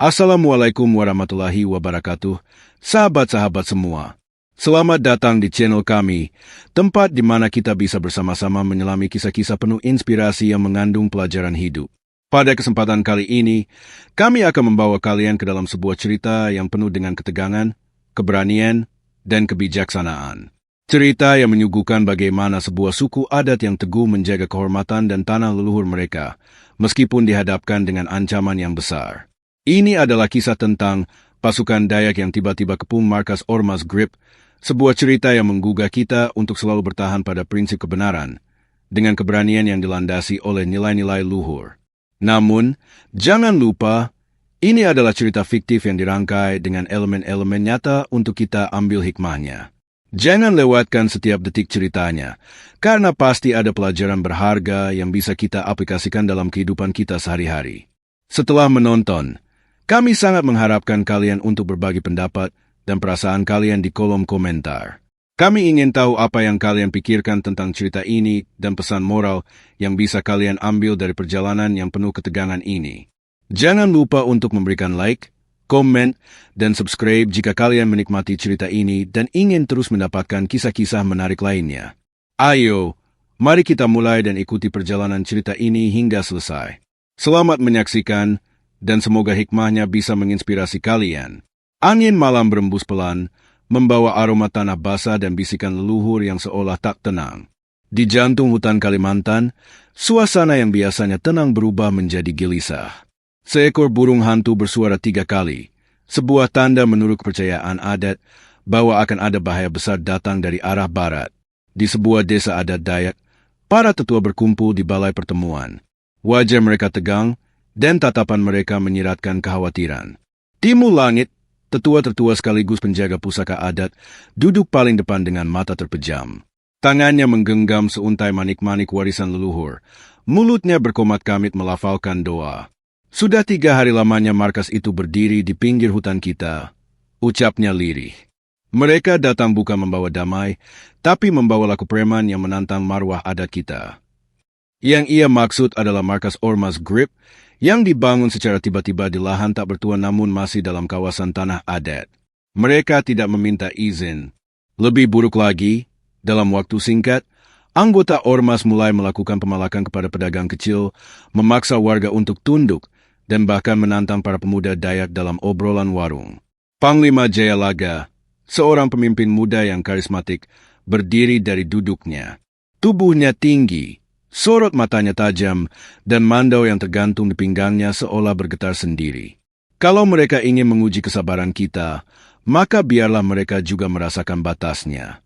Assalamualaikum warahmatullahi wabarakatuh, sahabat-sahabat semua. Selamat datang di channel kami, tempat di mana kita bisa bersama-sama menyelami kisah-kisah penuh inspirasi yang mengandung pelajaran hidup. Pada kesempatan kali ini, kami akan membawa kalian ke dalam sebuah cerita yang penuh dengan ketegangan, keberanian, dan kebijaksanaan. Cerita yang menyuguhkan bagaimana sebuah suku adat yang teguh menjaga kehormatan dan tanah leluhur mereka, meskipun dihadapkan dengan ancaman yang besar. Ini adalah kisah tentang pasukan Dayak yang tiba-tiba kepung markas Ormas Grip, sebuah cerita yang menggugah kita untuk selalu bertahan pada prinsip kebenaran, dengan keberanian yang dilandasi oleh nilai-nilai luhur. Namun, jangan lupa, ini adalah cerita fiktif yang dirangkai dengan elemen-elemen nyata untuk kita ambil hikmahnya. Jangan lewatkan setiap detik ceritanya, karena pasti ada pelajaran berharga yang bisa kita aplikasikan dalam kehidupan kita sehari-hari. Setelah menonton, kami sangat mengharapkan kalian untuk berbagi pendapat dan perasaan kalian di kolom komentar. Kami ingin tahu apa yang kalian pikirkan tentang cerita ini dan pesan moral yang bisa kalian ambil dari perjalanan yang penuh ketegangan ini. Jangan lupa untuk memberikan like, komen, dan subscribe jika kalian menikmati cerita ini dan ingin terus mendapatkan kisah-kisah menarik lainnya. Ayo, mari kita mulai dan ikuti perjalanan cerita ini hingga selesai. Selamat menyaksikan, dan semoga hikmahnya bisa menginspirasi kalian. Angin malam berembus pelan, membawa aroma tanah basah dan bisikan leluhur yang seolah tak tenang. Di jantung hutan Kalimantan, suasana yang biasanya tenang berubah menjadi gelisah. Seekor burung hantu bersuara 3 kali, sebuah tanda menurut kepercayaan adat bahwa akan ada bahaya besar datang dari arah barat. Di sebuah desa adat Dayak, para tetua berkumpul di balai pertemuan. Wajah mereka tegang, dan tatapan mereka menyiratkan kekhawatiran. Timur langit, tetua-tetua sekaligus penjaga pusaka adat, duduk paling depan dengan mata terpejam. Tangannya menggenggam seuntai manik-manik warisan leluhur. Mulutnya berkomat-kamit melafalkan doa. Sudah 3 hari lamanya markas itu berdiri di pinggir hutan kita, ucapnya lirih. Mereka datang bukan membawa damai, tapi membawa laku preman yang menantang marwah adat kita. Yang ia maksud adalah markas Ormas Grip, yang dibangun secara tiba-tiba di lahan tak bertuan namun masih dalam kawasan tanah adat. Mereka tidak meminta izin. Lebih buruk lagi, dalam waktu singkat, anggota Ormas mulai melakukan pemalakan kepada pedagang kecil, memaksa warga untuk tunduk, dan bahkan menantang para pemuda Dayak dalam obrolan warung. Panglima Jayalaga, seorang pemimpin muda yang karismatik, berdiri dari duduknya. Tubuhnya tinggi, sorot matanya tajam, dan mandau yang tergantung di pinggangnya seolah bergetar sendiri. Kalau mereka ingin menguji kesabaran kita, maka biarlah mereka juga merasakan batasnya.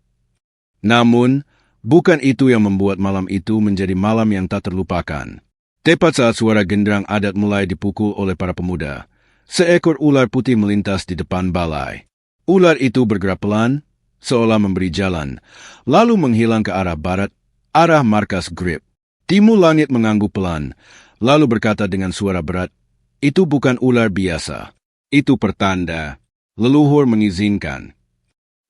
Namun, bukan itu yang membuat malam itu menjadi malam yang tak terlupakan. Tepat saat suara genderang adat mulai dipukul oleh para pemuda, seekor ular putih melintas di depan balai. Ular itu bergerak pelan, seolah memberi jalan, lalu menghilang ke arah barat, arah markas Grip. Timur langit mengangguk pelan, lalu berkata dengan suara berat, "Itu bukan ular biasa. Itu pertanda. Leluhur mengizinkan."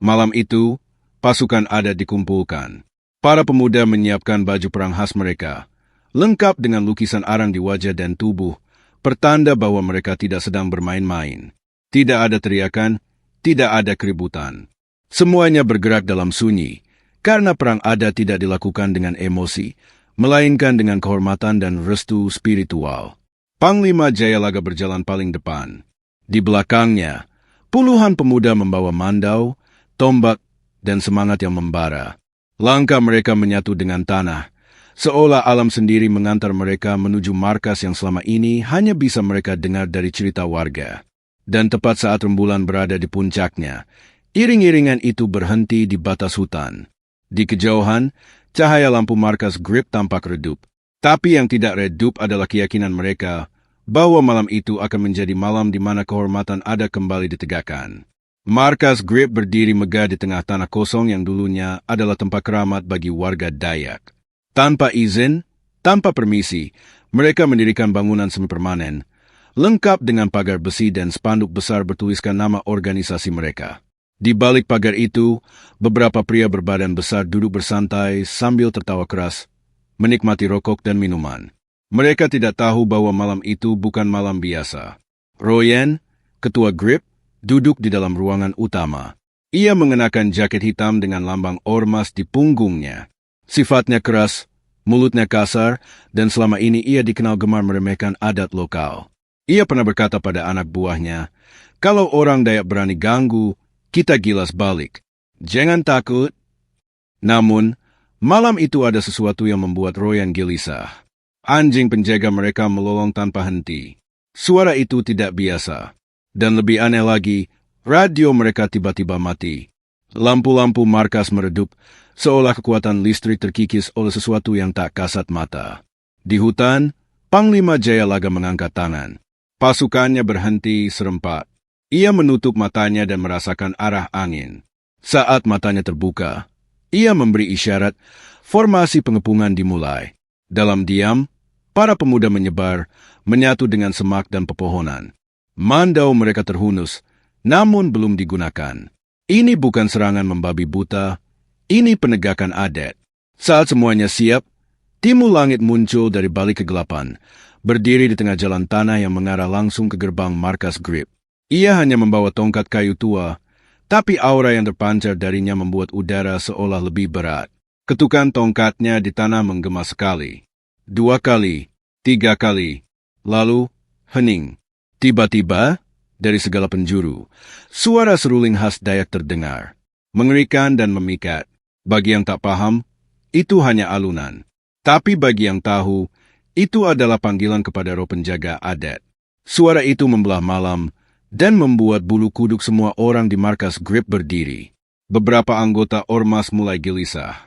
Malam itu, pasukan adat dikumpulkan. Para pemuda menyiapkan baju perang khas mereka, lengkap dengan lukisan arang di wajah dan tubuh, pertanda bahwa mereka tidak sedang bermain-main. Tidak ada teriakan, tidak ada keributan. Semuanya bergerak dalam sunyi, karena perang adat tidak dilakukan dengan emosi, melainkan dengan kehormatan dan restu spiritual. Panglima Jayalaga berjalan paling depan. Di belakangnya, puluhan pemuda membawa mandau, tombak, dan semangat yang membara. Langkah mereka menyatu dengan tanah, seolah alam sendiri mengantar mereka menuju markas yang selama ini hanya bisa mereka dengar dari cerita warga. Dan tepat saat rembulan berada di puncaknya, iring-iringan itu berhenti di batas hutan. Di kejauhan, cahaya lampu markas Grip tampak redup. Tapi yang tidak redup adalah keyakinan mereka bahwa malam itu akan menjadi malam di mana kehormatan ada kembali ditegakkan. Markas Grip berdiri megah di tengah tanah kosong yang dulunya adalah tempat keramat bagi warga Dayak. Tanpa izin, tanpa permisi, mereka mendirikan bangunan semi-permanen, lengkap dengan pagar besi dan spanduk besar bertuliskan nama organisasi mereka. Di balik pagar itu, beberapa pria berbadan besar duduk bersantai sambil tertawa keras, menikmati rokok dan minuman. Mereka tidak tahu bahwa malam itu bukan malam biasa. Royan, ketua Grip, duduk di dalam ruangan utama. Ia mengenakan jaket hitam dengan lambang ormas di punggungnya. Sifatnya keras, mulutnya kasar, dan selama ini ia dikenal gemar meremehkan adat lokal. Ia pernah berkata pada anak buahnya, "Kalau orang Dayak berani ganggu, kita gilas balik. Jangan takut." Namun, malam itu ada sesuatu yang membuat Royan gelisah. Anjing penjaga mereka melolong tanpa henti. Suara itu tidak biasa. Dan lebih aneh lagi, radio mereka tiba-tiba mati. Lampu-lampu markas meredup, seolah kekuatan listrik terkikis oleh sesuatu yang tak kasat mata. Di hutan, Panglima Jayalaga mengangkat tangan. Pasukannya berhenti serempak. Ia menutup matanya dan merasakan arah angin. Saat matanya terbuka, ia memberi isyarat, formasi pengepungan dimulai. Dalam diam, para pemuda menyebar, menyatu dengan semak dan pepohonan. Mandau mereka terhunus, namun belum digunakan. Ini bukan serangan membabi buta, ini penegakan adat. Saat semuanya siap, Timur Langit muncul dari balik kegelapan, berdiri di tengah jalan tanah yang mengarah langsung ke gerbang markas Grip. Ia hanya membawa tongkat kayu tua, tapi aura yang terpancar darinya membuat udara seolah lebih berat. Ketukan tongkatnya di tanah menggema sekali. 2 kali, 3 kali, lalu hening. Tiba-tiba, dari segala penjuru, suara seruling khas Dayak terdengar. Mengerikan dan memikat. Bagi yang tak paham, itu hanya alunan. Tapi bagi yang tahu, itu adalah panggilan kepada roh penjaga adat. Suara itu membelah malam dan membuat bulu kuduk semua orang di markas Grip berdiri. Beberapa anggota ormas mulai gelisah.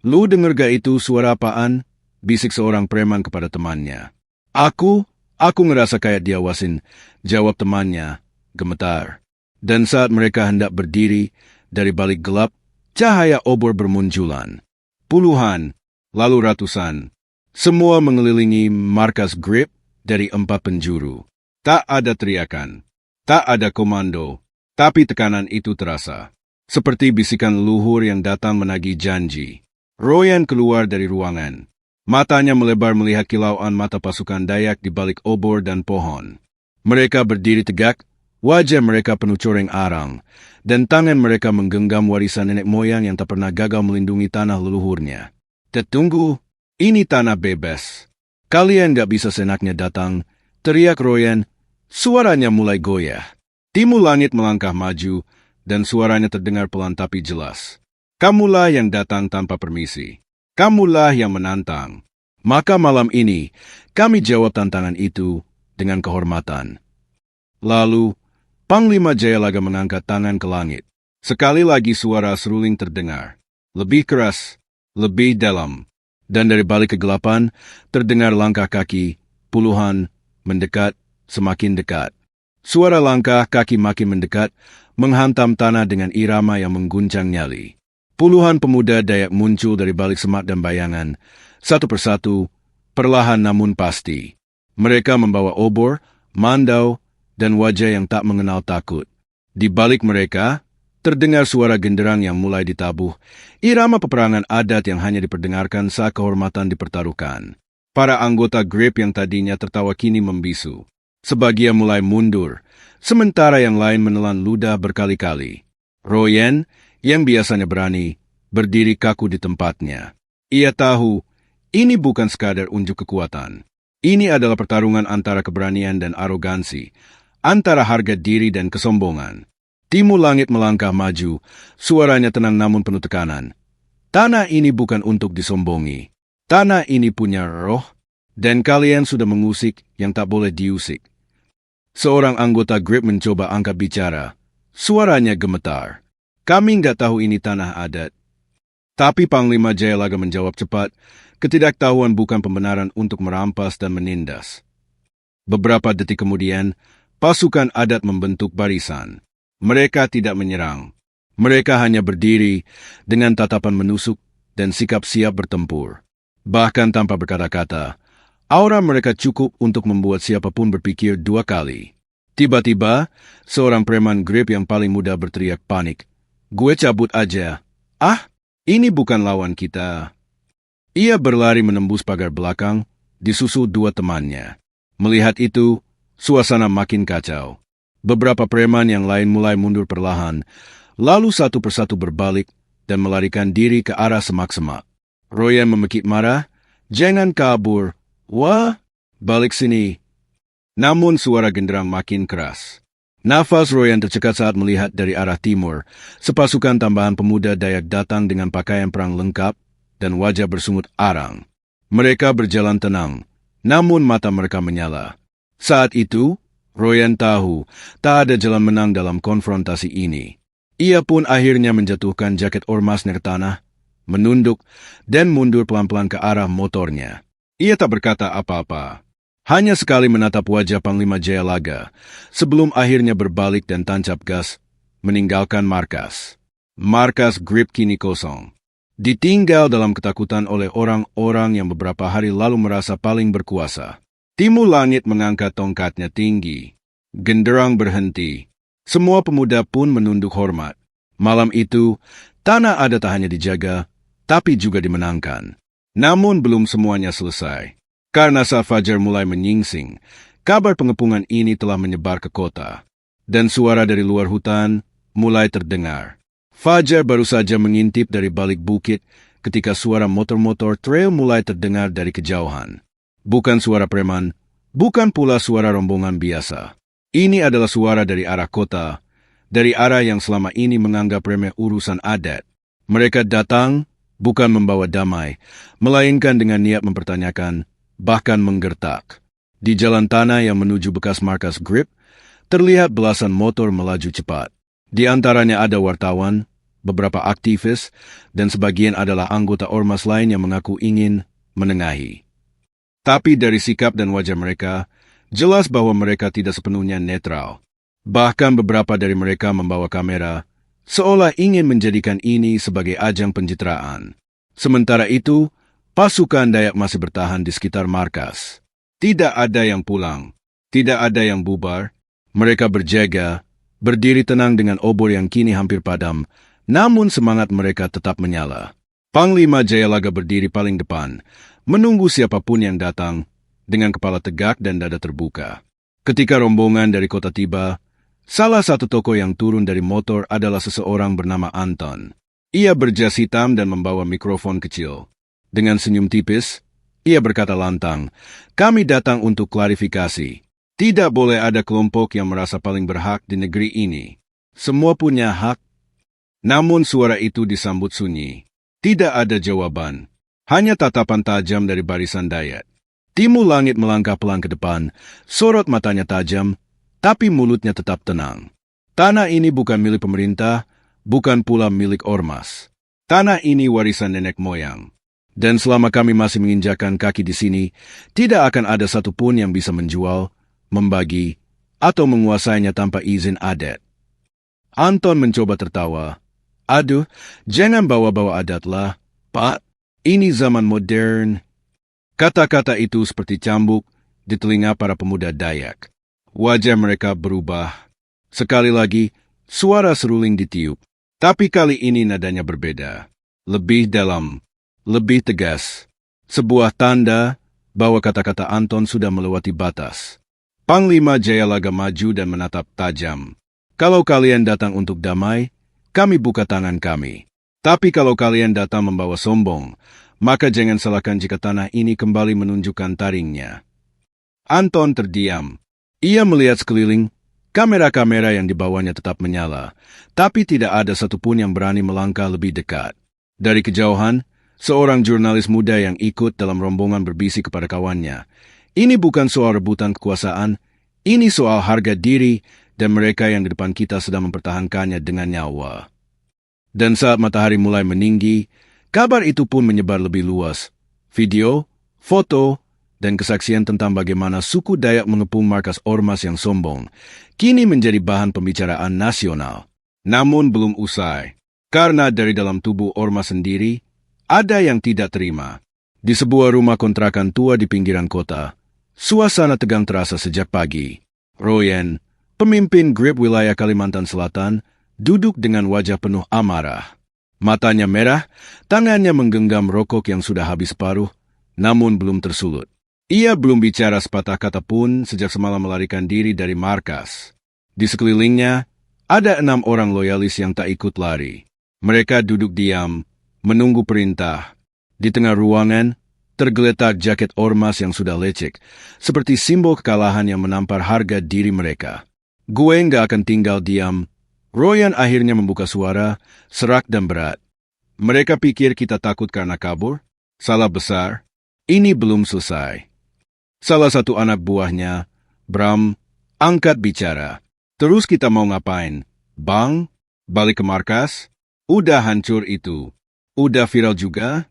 Lu denger gak itu suara apaan? Bisik seorang preman kepada temannya. Aku ngerasa kayak diawasin, jawab temannya, gemetar. Dan saat mereka hendak berdiri, dari balik gelap, cahaya obor bermunculan. Puluhan, lalu ratusan. Semua mengelilingi markas Grip dari 4 penjuru. Tak ada teriakan, tak ada komando, tapi tekanan itu terasa. Seperti bisikan leluhur yang datang menagih janji. Royan keluar dari ruangan. Matanya melebar melihat kilauan mata pasukan Dayak di balik obor dan pohon. Mereka berdiri tegak, wajah mereka penuh coreng arang, dan tangan mereka menggenggam warisan nenek moyang yang tak pernah gagal melindungi tanah leluhurnya. "Tunggu, ini tanah bebas. Kalian gak bisa senaknya datang," teriak Royan. Suaranya mulai goyah. Timur Langit melangkah maju, dan suaranya terdengar pelan tapi jelas. "Kamulah yang datang tanpa permisi. Kamulah yang menantang. Maka malam ini, kami jawab tantangan itu dengan kehormatan." Lalu, Panglima Jayalaga mengangkat tangan ke langit. Sekali lagi suara seruling terdengar. Lebih keras, lebih dalam. Dan dari balik kegelapan, terdengar langkah kaki, puluhan, mendekat, semakin dekat. Suara langkah kaki makin mendekat, menghantam tanah dengan irama yang mengguncang nyali. Puluhan pemuda Dayak muncul dari balik semak dan bayangan, satu persatu, perlahan namun pasti. Mereka membawa obor, mandau, dan wajah yang tak mengenal takut. Di balik mereka, terdengar suara genderang yang mulai ditabuh, irama peperangan adat yang hanya diperdengarkan saat kehormatan dipertaruhkan. Para anggota Grip yang tadinya tertawa kini membisu. Sebagian mulai mundur, sementara yang lain menelan ludah berkali-kali. Royan, yang biasanya berani, berdiri kaku di tempatnya. Ia tahu, ini bukan sekadar unjuk kekuatan. Ini adalah pertarungan antara keberanian dan arogansi, antara harga diri dan kesombongan. Timur Langit melangkah maju, suaranya tenang namun penuh tekanan. "Tanah ini bukan untuk disombongi. Tanah ini punya roh, dan kalian sudah mengusik yang tak boleh diusik." Seorang anggota Grip mencoba angkat bicara. Suaranya gemetar. "Kami nggak tahu ini tanah adat." Tapi Panglima Jayalaga menjawab cepat, ketidaktahuan bukan pembenaran untuk merampas dan menindas. Beberapa detik kemudian, pasukan adat membentuk barisan. Mereka tidak menyerang. Mereka hanya berdiri dengan tatapan menusuk dan sikap siap bertempur. Bahkan tanpa berkata-kata, aura mereka cukup untuk membuat siapapun berpikir 2 kali. Tiba-tiba, seorang preman Grip yang paling muda berteriak panik. "Gue cabut aja." Ini bukan lawan kita." Ia berlari menembus pagar belakang, disusul 2 temannya. Melihat itu, Suasana makin kacau. Beberapa preman yang lain mulai mundur perlahan, lalu satu persatu berbalik dan melarikan diri ke arah semak-semak. Royan memekik marah, "Jangan kabur. Wah, balik sini." Namun suara genderang makin keras. Nafas Royan tercekat saat melihat dari arah timur, sepasukan tambahan pemuda Dayak datang dengan pakaian perang lengkap dan wajah bersungut arang. Mereka berjalan tenang, namun mata mereka menyala. Saat itu, Royan tahu tak ada jalan menang dalam konfrontasi ini. Ia pun akhirnya menjatuhkan jaket ormas Nirtana, menunduk, dan mundur pelan-pelan ke arah motornya. Ia tak berkata apa-apa. Hanya sekali menatap wajah Panglima Jayalaga, sebelum akhirnya berbalik dan tancap gas, meninggalkan markas. Markas Grip kini kosong. Ditinggal dalam ketakutan oleh orang-orang yang beberapa hari lalu merasa paling berkuasa. Timur Langit mengangkat tongkatnya tinggi. Genderang berhenti. Semua pemuda pun menunduk hormat. Malam itu, Tanah Adat tak hanya dijaga, tapi juga dimenangkan. Namun belum semuanya selesai. Karena saat Fajar mulai menyingsing, kabar pengepungan ini telah menyebar ke kota. Dan suara dari luar hutan mulai terdengar. Fajar baru saja mengintip dari balik bukit ketika suara motor-motor trail mulai terdengar dari kejauhan. Bukan suara preman, bukan pula suara rombongan biasa. Ini adalah suara dari arah kota, dari arah yang selama ini menganggap remeh urusan adat. Mereka datang bukan membawa damai, melainkan dengan niat mempertanyakan, bahkan menggertak. Di jalan tanah yang menuju bekas markas Grip, terlihat belasan motor melaju cepat. Di antaranya ada wartawan, beberapa aktivis, dan sebagian adalah anggota ormas lain yang mengaku ingin menengahi. Tapi dari sikap dan wajah mereka, jelas bahwa mereka tidak sepenuhnya netral. Bahkan beberapa dari mereka membawa kamera, seolah ingin menjadikan ini sebagai ajang pencitraan. Sementara itu, pasukan Dayak masih bertahan di sekitar markas. Tidak ada yang pulang, tidak ada yang bubar. Mereka berjaga, berdiri tenang dengan obor yang kini hampir padam, namun semangat mereka tetap menyala. Panglima Jayalaga berdiri paling depan, menunggu siapapun yang datang, dengan kepala tegak dan dada terbuka. Ketika rombongan dari kota tiba, salah satu tokoh yang turun dari motor adalah seseorang bernama Anton. Ia berjas hitam dan membawa mikrofon kecil. Dengan senyum tipis, ia berkata lantang, "Kami datang untuk klarifikasi. Tidak boleh ada kelompok yang merasa paling berhak di negeri ini. Semua punya hak." Namun suara itu disambut sunyi. Tidak ada jawaban. Hanya tatapan tajam dari barisan Dayak. Timur Langit melangkah pelan ke depan, sorot matanya tajam, tapi mulutnya tetap tenang. Tanah ini bukan milik pemerintah, bukan pula milik ormas. Tanah ini warisan nenek moyang. Dan selama kami masih menginjakan kaki di sini, tidak akan ada satupun yang bisa menjual, membagi, atau menguasainya tanpa izin adat. Anton mencoba tertawa. "Aduh, jangan bawa-bawa adatlah, Pak. Ini zaman modern." Kata-kata itu seperti cambuk di telinga para pemuda Dayak. Wajah mereka berubah. Sekali lagi, suara seruling ditiup. Tapi kali ini nadanya berbeda. Lebih dalam, lebih tegas. Sebuah tanda bahwa kata-kata Anton sudah melewati batas. Panglima Jayalaga maju dan menatap tajam. "Kalau kalian datang untuk damai, kami buka tangan kami. Tapi kalau kalian datang membawa sombong, maka jangan salahkan jika tanah ini kembali menunjukkan taringnya." Anton terdiam. Ia melihat sekeliling, kamera-kamera yang dibawanya tetap menyala, tapi tidak ada satupun yang berani melangkah lebih dekat. Dari kejauhan, seorang jurnalis muda yang ikut dalam rombongan berbisik kepada kawannya, "Ini bukan soal rebutan kekuasaan, ini soal harga diri, dan mereka yang di depan kita sedang mempertahankannya dengan nyawa." Dan saat matahari mulai meninggi, kabar itu pun menyebar lebih luas. Video, foto, dan kesaksian tentang bagaimana suku Dayak mengepung markas ormas yang sombong kini menjadi bahan pembicaraan nasional. Namun belum usai, karena dari dalam tubuh ormas sendiri, ada yang tidak terima. Di sebuah rumah kontrakan tua di pinggiran kota, suasana tegang terasa sejak pagi. Royan, pemimpin Grip wilayah Kalimantan Selatan, duduk dengan wajah penuh amarah. Matanya merah, tangannya menggenggam rokok yang sudah habis separuh, namun belum tersulut. Ia belum bicara sepatah kata pun sejak semalam melarikan diri dari markas. Di sekelilingnya, ada 6 orang loyalis yang tak ikut lari. Mereka duduk diam, menunggu perintah. Di tengah ruangan, tergeletak jaket ormas yang sudah lecek, seperti simbol kekalahan yang menampar harga diri mereka. Gue nggak akan tinggal diam. Royan akhirnya membuka suara, serak dan berat. Mereka pikir kita takut karena kabur? Salah besar. Ini belum selesai. Salah satu anak buahnya, Bram, angkat bicara. Terus kita mau ngapain? Bang? Balik ke markas? Udah hancur itu. Udah viral juga?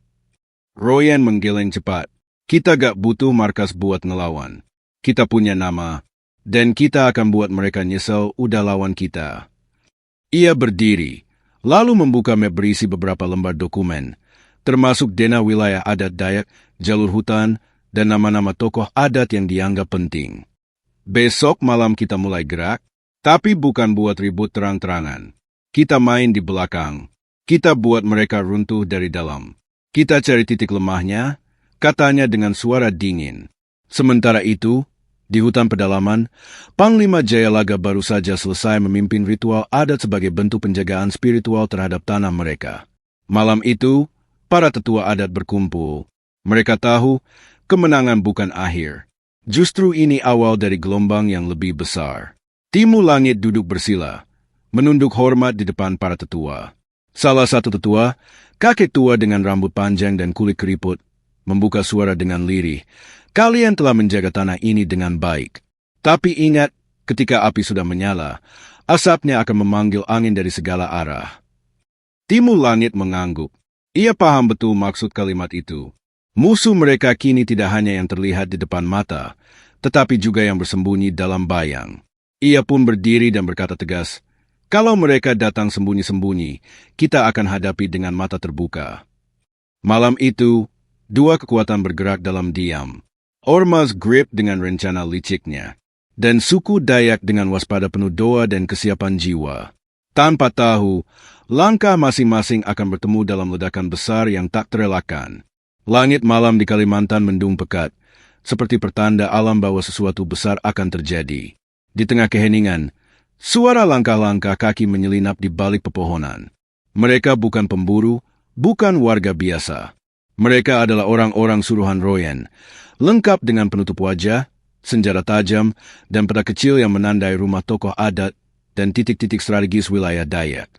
Royan menggeleng cepat. Kita gak butuh markas buat ngelawan. Kita punya nama. Dan kita akan buat mereka nyesel udah lawan kita. Ia berdiri, lalu membuka map berisi beberapa lembar dokumen, termasuk dena wilayah adat Dayak, jalur hutan, dan nama-nama tokoh adat yang dianggap penting. Besok malam kita mulai gerak, tapi bukan buat ribut terang-terangan. Kita main di belakang. Kita buat mereka runtuh dari dalam. Kita cari titik lemahnya, katanya dengan suara dingin. Sementara itu, di hutan pedalaman, Panglima Jayalaga baru saja selesai memimpin ritual adat sebagai bentuk penjagaan spiritual terhadap tanah mereka. Malam itu, para tetua adat berkumpul. Mereka tahu kemenangan bukan akhir. Justru ini awal dari gelombang yang lebih besar. Timu Langit duduk bersila, menunduk hormat di depan para tetua. Salah satu tetua, kakek tua dengan rambut panjang dan kulit keriput, membuka suara dengan lirih. Kalian telah menjaga tanah ini dengan baik. Tapi ingat, ketika api sudah menyala, asapnya akan memanggil angin dari segala arah. Timu Langit mengangguk. Ia paham betul maksud kalimat itu. Musuh mereka kini tidak hanya yang terlihat di depan mata, tetapi juga yang bersembunyi dalam bayang. Ia pun berdiri dan berkata tegas, kalau mereka datang sembunyi-sembunyi, kita akan hadapi dengan mata terbuka. Malam itu, 2 kekuatan bergerak dalam diam. Ormas Grip dengan rencana liciknya, dan suku Dayak dengan waspada penuh doa dan kesiapan jiwa. Tanpa tahu, langkah masing-masing akan bertemu dalam ledakan besar yang tak terelakkan. Langit malam di Kalimantan mendung pekat, seperti pertanda alam bahwa sesuatu besar akan terjadi. Di tengah keheningan, suara langkah-langkah kaki menyelinap di balik pepohonan. Mereka bukan pemburu, bukan warga biasa. Mereka adalah orang-orang suruhan Royan, lengkap dengan penutup wajah, senjata tajam, dan pedang kecil yang menandai rumah tokoh adat dan titik-titik strategis wilayah Dayak.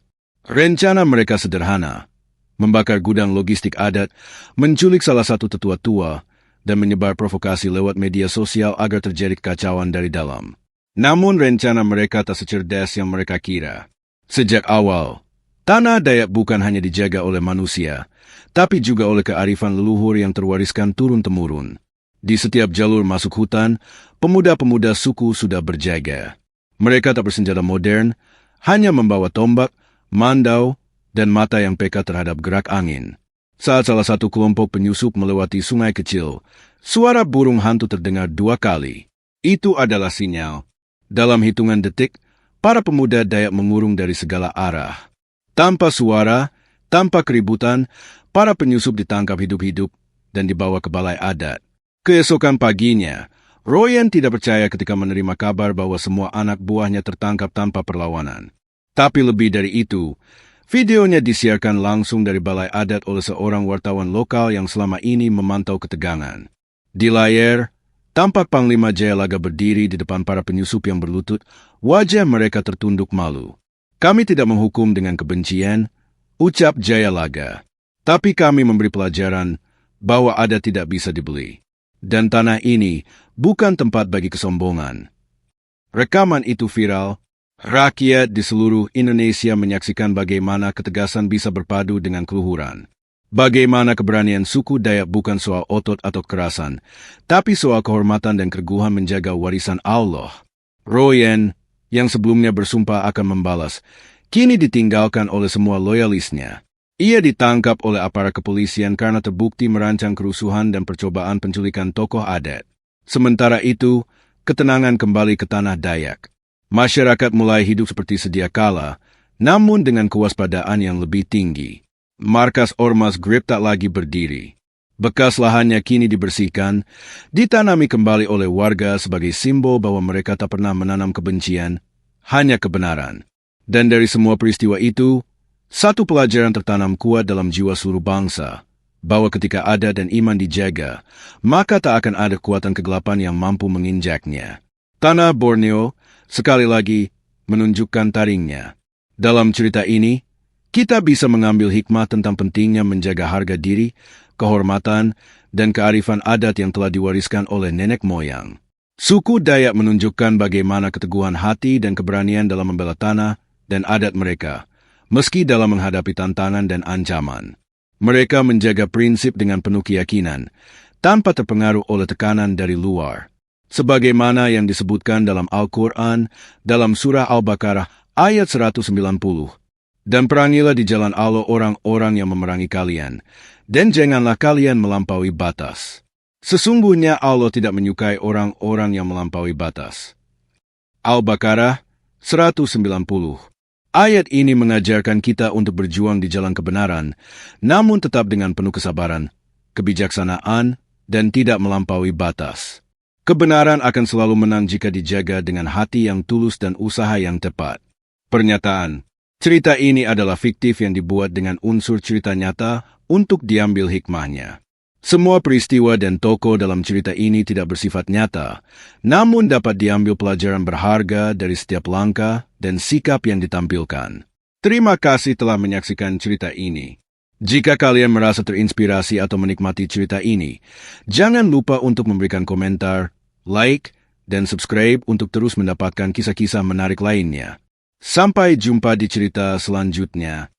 Rencana mereka sederhana, membakar gudang logistik adat, menculik salah satu tetua tua, dan menyebar provokasi lewat media sosial agar terjadi kekacauan dari dalam. Namun rencana mereka tak secerdas yang mereka kira. Sejak awal, tanah Dayak bukan hanya dijaga oleh manusia, tapi juga oleh kearifan leluhur yang terwariskan turun-temurun. Di setiap jalur masuk hutan, pemuda-pemuda suku sudah berjaga. Mereka tak bersenjata modern, hanya membawa tombak, mandau, dan mata yang peka terhadap gerak angin. Saat salah satu kelompok penyusup melewati sungai kecil, suara burung hantu terdengar 2 kali. Itu adalah sinyal. Dalam hitungan detik, para pemuda Dayak mengurung dari segala arah. Tanpa suara, tanpa keributan, para penyusup ditangkap hidup-hidup dan dibawa ke balai adat. Keesokan paginya, Royan tidak percaya ketika menerima kabar bahwa semua anak buahnya tertangkap tanpa perlawanan. Tapi lebih dari itu, videonya disiarkan langsung dari balai adat oleh seorang wartawan lokal yang selama ini memantau ketegangan. Di layar, tampak Panglima Jayalaga berdiri di depan para penyusup yang berlutut, wajah mereka tertunduk malu. Kami tidak menghukum dengan kebencian, ucap Jayalaga. Tapi kami memberi pelajaran bahwa adat tidak bisa dibeli. Dan tanah ini bukan tempat bagi kesombongan. Rekaman itu viral. Rakyat di seluruh Indonesia menyaksikan bagaimana ketegasan bisa berpadu dengan keluhuran. Bagaimana keberanian suku Dayak bukan soal otot atau kekerasan, tapi soal kehormatan dan keteguhan menjaga warisan Allah. Royan, yang sebelumnya bersumpah akan membalas, kini ditinggalkan oleh semua loyalisnya. Ia ditangkap oleh aparat kepolisian karena terbukti merancang kerusuhan dan percobaan penculikan tokoh adat. Sementara itu, ketenangan kembali ke tanah Dayak. Masyarakat mulai hidup seperti sedia kala, namun dengan kewaspadaan yang lebih tinggi. Markas Ormas Grip tak lagi berdiri. Bekas lahannya kini dibersihkan, ditanami kembali oleh warga sebagai simbol bahwa mereka tak pernah menanam kebencian, hanya kebenaran. Dan dari semua peristiwa itu, satu pelajaran tertanam kuat dalam jiwa seluruh bangsa, bahwa ketika adat dan iman dijaga, maka tak akan ada kekuatan kegelapan yang mampu menginjaknya. Tanah Borneo, sekali lagi, menunjukkan taringnya. Dalam cerita ini, kita bisa mengambil hikmah tentang pentingnya menjaga harga diri, kehormatan, dan kearifan adat yang telah diwariskan oleh nenek moyang. Suku Dayak menunjukkan bagaimana keteguhan hati dan keberanian dalam membela tanah dan adat mereka, meski dalam menghadapi tantangan dan ancaman. Mereka menjaga prinsip dengan penuh keyakinan, tanpa terpengaruh oleh tekanan dari luar. Sebagaimana yang disebutkan dalam Al-Quran, dalam surah Al-Baqarah ayat 190. Dan perangilah di jalan Allah orang-orang yang memerangi kalian, dan janganlah kalian melampaui batas. Sesungguhnya Allah tidak menyukai orang-orang yang melampaui batas. Al-Baqarah 190. Ayat ini mengajarkan kita untuk berjuang di jalan kebenaran, namun tetap dengan penuh kesabaran, kebijaksanaan, dan tidak melampaui batas. Kebenaran akan selalu menang jika dijaga dengan hati yang tulus dan usaha yang tepat. Pernyataan: cerita ini adalah fiktif yang dibuat dengan unsur cerita nyata untuk diambil hikmahnya. Semua peristiwa dan tokoh dalam cerita ini tidak bersifat nyata, namun dapat diambil pelajaran berharga dari setiap langkah dan sikap yang ditampilkan. Terima kasih telah menyaksikan cerita ini. Jika kalian merasa terinspirasi atau menikmati cerita ini, jangan lupa untuk memberikan komentar, like, dan subscribe untuk terus mendapatkan kisah-kisah menarik lainnya. Sampai jumpa di cerita selanjutnya.